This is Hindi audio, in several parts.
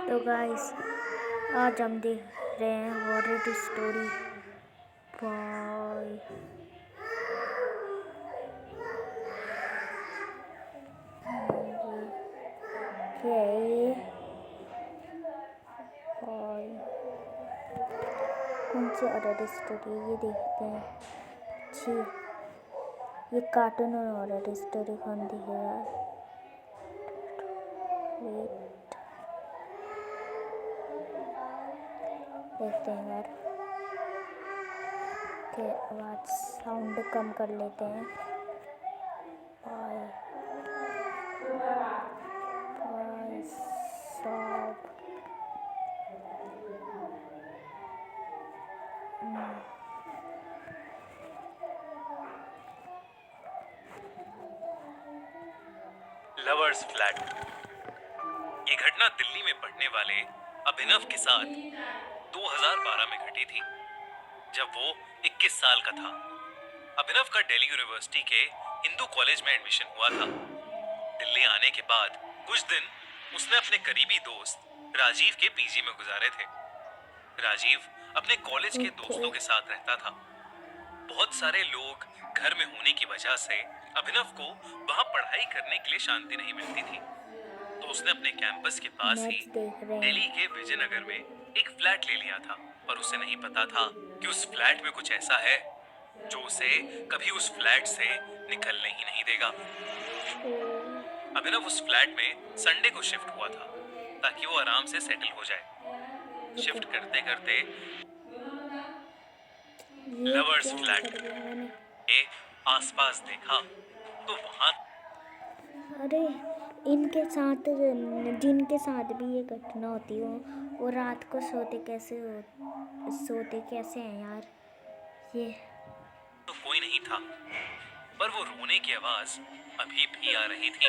तो गाइस आज हम देख रहे हैं हॉरर स्टोरी बाय क्या है ये बाय कौन सी हॉरर स्टोरी है ये देखते हैं। अच्छी ये कार्टून और हॉरर स्टोरी कौन दिखेगा। वेट देखते हैं यार के आवाज़ साउंड कम कर लेते हैं। बाय बाय सब लवर्स फ्लैट। ये घटना दिल्ली में पढ़ने वाले अभिनव के साथ 2012 में घटी थी, जब वो 21 साल का था। अभिनव का दिल्ली यूनिवर्सिटी के हिंदू कॉलेज में एडमिशन हुआ था। दिल्ली आने के बाद कुछ दिन उसने अपने करीबी दोस्त राजीव के पीजी में गुजारे थे। राजीव अपने कॉलेज के दोस्तों के साथ रहता था। बहुत सारे लोग घर में होने की वजह से अभिनव को वहां पढ़ाई करने के लिए शांति नहीं मिलती थी, तो उसने अपने कैंपस के पास ही दिल्ली के विजयनगर में एक फ्लैट ले लिया था। पर उसे नहीं पता था कि उस फ्लैट में कुछ ऐसा है जो उसे कभी उस फ्लैट से निकलने ही नहीं देगा। अभिनव उस फ्लैट में संडे को शिफ्ट हुआ था ताकि वो आराम से सेटल हो जाए। शिफ्ट करते करते लवर्स फ्लैट के आसपास देखा तो वहां अरे इनके साथ जिनके साथ भी ये घटना होती हो वो रात को सोते कैसे हैं यार। ये तो कोई नहीं था, पर वो रोने की आवाज अभी भी आ रही थी।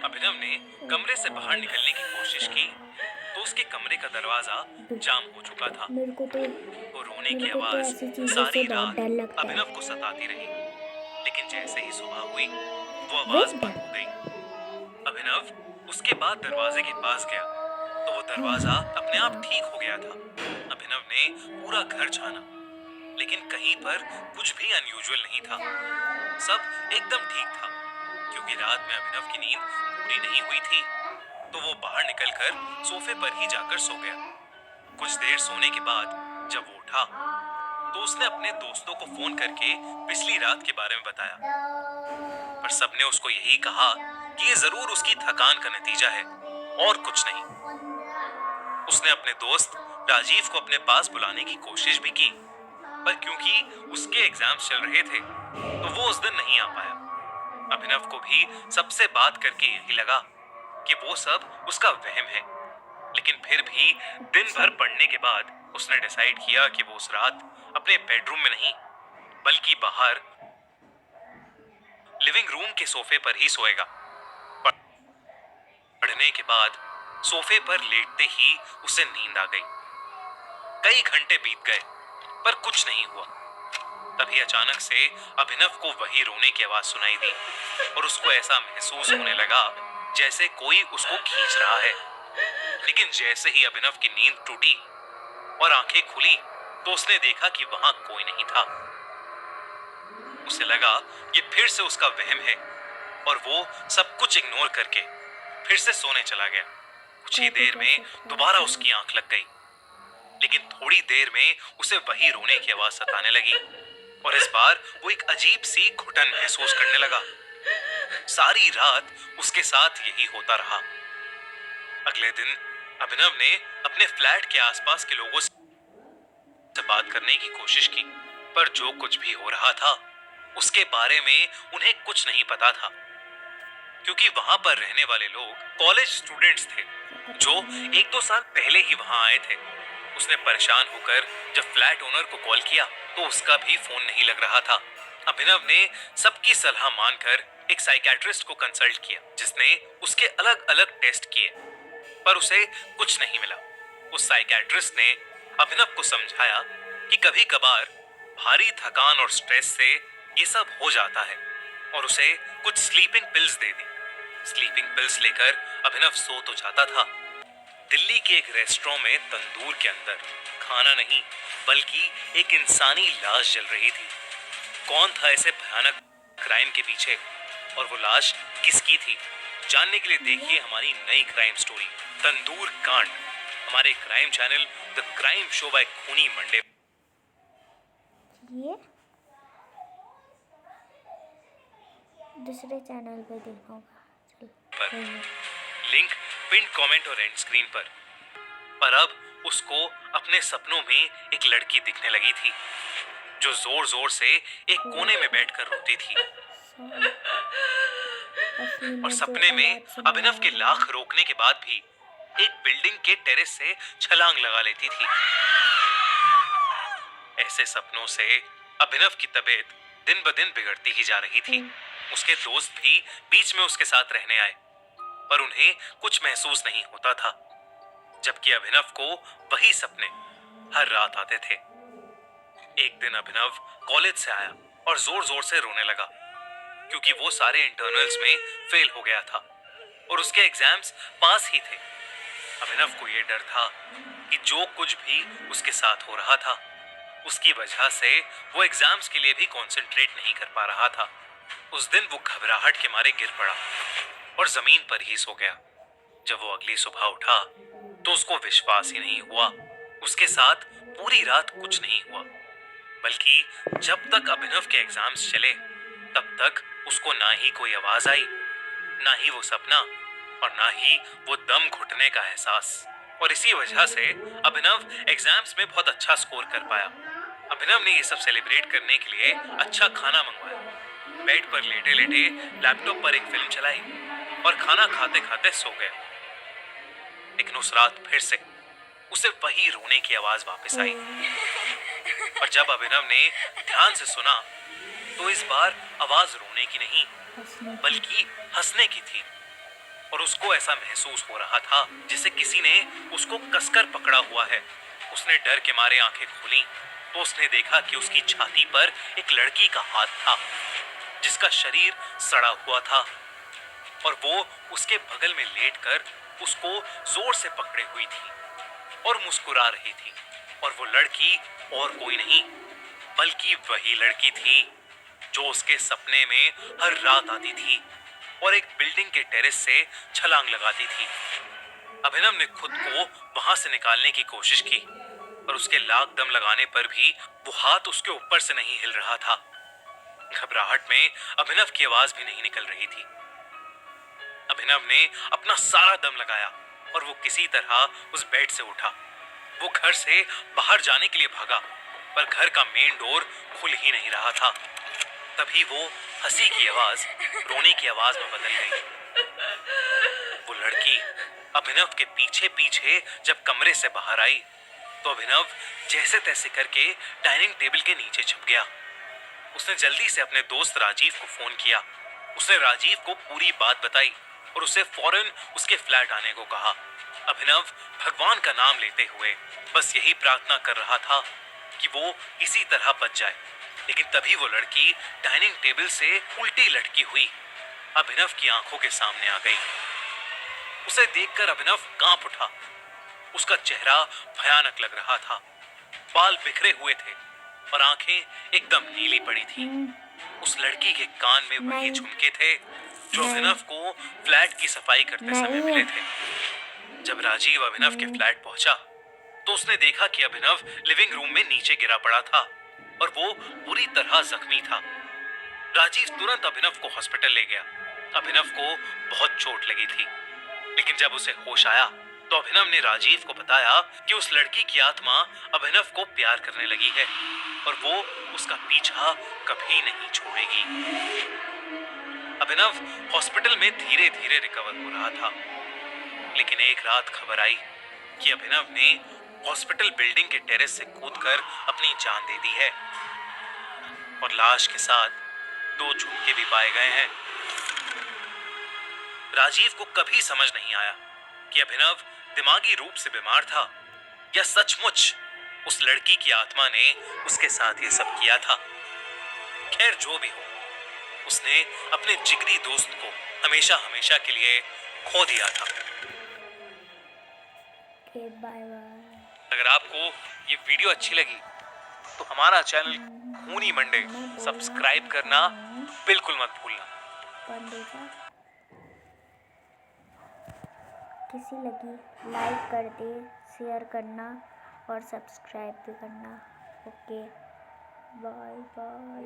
अभिनव ने कमरे से बाहर निकलने की कोशिश की तो उसके कमरे का दरवाजा जाम हो चुका था। मेरे को तो वो रोने की आवाज ऐसी चीजों सारी से बहुत डर रात लगता है। अभिनव को सताती रही, लेकिन जैसे ही सुबह हुई वो आवाज बंद हो गई। अभिनव उसके बाद दरवाजे के पास गया तो वो दरवाजा अपने आप ठीक हो गया था। अभिनव ने पूरा घर छाना, लेकिन कहीं पर कुछ भी अनयूजुअल नहीं था। सब एकदम ठीक था, क्योंकि रात में अभिनव की नींद पूरी नहीं हुई थी। तो वो बाहर निकलकर सोफे पर ही जाकर सो गया। कुछ देर सोने के बाद जब वो उठा तो उसने अपने दोस्तों को फोन करके पिछली रात के बारे में बताया, पर सबने उसको यही कहा कि ये जरूर उसकी थकान का नतीजा है और कुछ नहीं। उसने अपने दोस्त राजीव को अपने पास बुलाने की कोशिश भी की, पर क्योंकि उसके एग्जाम्स चल रहे थे तो वो उस दिन नहीं आ पाया। अभिनव को भी सबसे बात करके यही लगा कि वो सब उसका वहम है, लेकिन फिर भी दिन भर पढ़ने के बाद उसने डिसाइड किया कि वो उस रात अपने बेडरूम में नहीं बल्कि बाहर लिविंग रूम के सोफे पर ही सोएगा। पढ़ने के बाद सोफे पर लेटते ही उसे नींद आ गई। कई घंटे बीत गए पर कुछ नहीं हुआ। तभी अचानक से अभिनव को वही रोने की आवाज सुनाई दी और उसको ऐसा महसूस होने लगा जैसे कोई उसको खींच रहा है। लेकिन जैसे ही अभिनव की नींद टूटी और आंखें खुली तो उसने देखा कि वहां कोई नहीं था। उसे लगा ये फिर से उसका वहम है और वो सब कुछ इग्नोर करके फिर से सोने चला गया। कुछ ही देर में दोबारा उसकी आंख लग गई, लेकिन थोड़ी देर में उसे वही रोने की आवाज सताने लगी और इस बार वो एक अजीब सी घुटन महसूस करने लगा। सारी रात उसके साथ यही होता रहा। अगले दिन अभिनव ने अपने फ्लैट के आसपास के लोगों से बात करने की कोशिश की, पर जो कुछ भी हो रहा था उसके बारे में उन्हें कुछ नहीं पता था, क्योंकि वहां पर रहने वाले लोग कॉलेज स्टूडेंट्स थे जो 1-2 साल पहले ही वहां आए थे। उसने परेशान होकर जब फ्लैट ओनर को कॉल किया तो उसका भी फोन नहीं लग रहा था। अभिनव ने सबकी सलाह मानकर एक साइकियाट्रिस्ट को कंसल्ट किया, जिसने उसके अलग अलग टेस्ट किए, पर उसे कुछ नहीं मिला। उस साइकियाट्रिस्ट ने अभिनव को समझाया कि कभी कभार भारी थकान और स्ट्रेस से ये सब हो जाता है और उसे कुछ स्लीपिंग पिल्स दे दी। स्लीपिंग पिल्स लेकर अभिनव सो तो जाता था, दिल्ली के एक रेस्टोरेंट में तंदूर के अंदर खाना नहीं बल्कि एक इंसानी लाश जल रही थी। कौन था ऐसे भयानक क्राइम के पीछे और वो लाश किसकी थी? जानने के लिए देखिए हमारी नई क्राइम स्टोरी तंदूर कांड हमारे crime channel the crime show by खूनी मंडे ये दूसरे चैनल पे देखा होगा। चल पर कोई नहीं। लिंक पिन कमेंट और एंड स्क्रीन पर अब उसको अपने सपनों में एक लड़की दिखने लगी थी जो जोर जोर से एक कोने में बैठकर रोती थी असली में और जो सपने में आवाज सुनाई अभिनव के है, लाख रोकने के बाद भी एक बिल्डिंग के टेरेस से छलांग लगा लेती थी। ऐसे सपनों से अभिनव की तबीयत दिन ब दिन बिगड़ती ही जा रही थी। उसके दोस्त भी बीच में उसके साथ रहने आए पर उन्हें कुछ महसूस नहीं होता था, जबकि अभिनव को वही सपने हर रात आते थे। एक दिन अभिनव कॉलेज से आया और जोर जोर से रोने लगा क्योंकि वो सारे इंटरनल्स में फेल हो गया था और उसके एग्जाम्स पास ही थे। अभिनव को यह डर था कि जो कुछ भी उसके साथ हो रहा था उसकी वजह से वो एग्जाम्स के लिए भी कंसंट्रेट नहीं कर पा रहा था। उस दिन वो घबराहट के मारे गिर पड़ा और जमीन पर ही सो गया। जब वो अगली सुबह उठा तो उसको विश्वास ही नहीं हुआ उसके साथ पूरी रात कुछ नहीं हुआ, बल्कि जब तक अभिनव के एग्जाम्स चले तब तक उसको ना ही कोई आवाज आई, ना ही वो सपना और ना ही वो दम घुटने का एहसास। और इसी वजह से अभिनव एग्जाम्स में बहुत अच्छा स्कोर कर पाया। अभिनव ने ये सब सेलिब्रेट करने के लिए अच्छा खाना मंगवाया, बेड पर लेटे लेटे लैपटॉप पर एक फिल्म चलाई और खाना खाते खाते सो गया। लेकिन उस रात फिर से उसे वही रोने की आवाज वापस आई और जब अभिनव ने ध्यान से सुना तो इस बार आवाज रोने की नहीं हंसने की। बल्कि हंसने की थी और उसको ऐसा महसूस हो रहा था जैसे किसी ने उसको कसकर पकड़ा हुआ है। उसने डर के मारे आंखें खोली तो उसने देखा कि उसकी छाती पर एक लड़की का हाथ था जिसका शरीर सड़ा हुआ था और वो उसके बगल में लेटकर उसको जोर से पकड़े हुई थी और मुस्कुरा रही थी। और वो लड़की और कोई नहीं बल्कि वही लड़की थी जो उसके सपने में हर रात आती थी और एक बिल्डिंग के टेरेस से छलांग लगाती थी। अभिनव ने खुद को वहां से निकालने की कोशिश की पर उसके लाख दम लगाने पर भी वो हाथ उसके ऊपर से नहीं हिल रहा था। घबराहट में अभिनव की आवाज भी नहीं निकल रही थी। अभिनव ने अपना सारा दम लगाया और वो किसी तरह उस बेड से उठा। वो घर से बाहर जाने के लिए भागा पर घर का मेन डोर खुल ही नहीं रहा था। तभी वो हंसी की आवाज रोने की आवाज में बदल गई। वो लड़की अभिनव के पीछे पीछे जब कमरे से बाहर आई तो अभिनव जैसे तैसे करके डाइनिंग टेबल के नीचे छुप गया। उसने जल्दी से अपने दोस्त राजीव को फोन किया। उसने राजीव को पूरी बात बताई और उसे फौरन उसके फ्लैट आने को कहा। अभिनव भगवान का नाम लेते हुए बस यही प्रार्थना कर रहा था कि वो किसी तरह बच जाए, लेकिन तभी वो लड़की डाइनिंग टेबल से उल्टी लटकी हुई अभिनव की आंखों के सामने आ गई। उसे देखकर अभिनव कांप उठा। उसका चेहरा भयानक लग रहा था, बाल बिखरे हुए थे और आंखें एकदम नीली पड़ी थी। उस लड़की के कान में वही नहीं। झुमके थे जो नहीं। अभिनव को फ्लैट की सफाई करते समय नहीं। मिले थे। जब राजीव अभिनव के फ्लैट पहुंचा तो उसने देखा कि अभिनव लिविंग रूम में नीचे गिरा पड़ा था और वो बुरी तरह जख्मी था। राजीव तुरंत अभिनव को हॉस्पिटल ले गया। अभिनव को बहुत चोट लगी थी, लेकिन जब उसे होश आया तो अभिनव ने राजीव को बताया कि उस लड़की की आत्मा अभिनव को प्यार करने लगी है और वो उसका पीछा कभी नहीं छोड़ेगी। अभिनव हॉस्पिटल में धीरे धीरे रिकवर हो रहा था, लेकिन एक रात खबर आई कि अभिनव ने हॉस्पिटल बिल्डिंग के टेरेस से कूदकर अपनी जान दे दी है और लाश के साथ 2 झुमके भी पाए गए हैं। राजीव को कभी समझ नहीं आया कि अभिनव दिमागी रूप से बीमार था या सचमुच उस लड़की की आत्मा ने उसके साथ ये सब किया था। खैर जो भी हो, उसने अपने जिगरी दोस्त को हमेशा हमेशा के लिए खो दिया था। Okay bye bye. अगर आपको ये वीडियो अच्छी लगी तो हमारा चैनल खूनी मंडे मैं बोलना सब्सक्राइब चाहता करना हूँ बिल्कुल मत भूलना। पंडिता किसी लगी लाइक कर दे, शेयर करना और सब्सक्राइब भी करना। Okay bye bye.